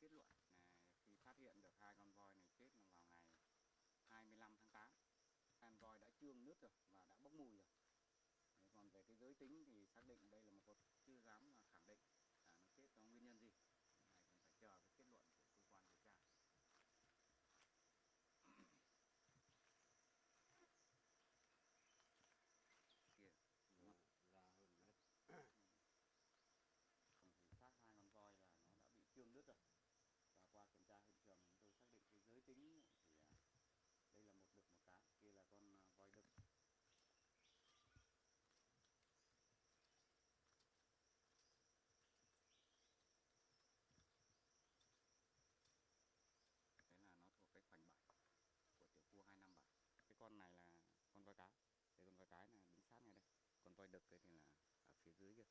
kết luận là khi phát hiện được hai con voi này chết là vào ngày 25 tháng 8. Hai con voi đã chương nước rồi và đã bốc mùi rồi. Đấy, còn về cái giới tính thì xác định đây là một con, chưa dám là khẳng định là nó chết do nguyên nhân gì. Cái này còn phải chờ cái kết luận của cơ quan điều tra. Kia ra hơn mét. còn thì xác hai con voi là nó đã bị chương đứt rồi, và qua kiểm tra hiện trường chúng tôi xác định cái giới tính thì đây là một đực một cái, kia là con voi đực. Thế là nó thuộc cái khoảnh 7 của tiểu khu 257. Cái con này là con voi cái, cái con voi cái là đứng sát ngay đây, còn voi đực thì là ở phía dưới kia.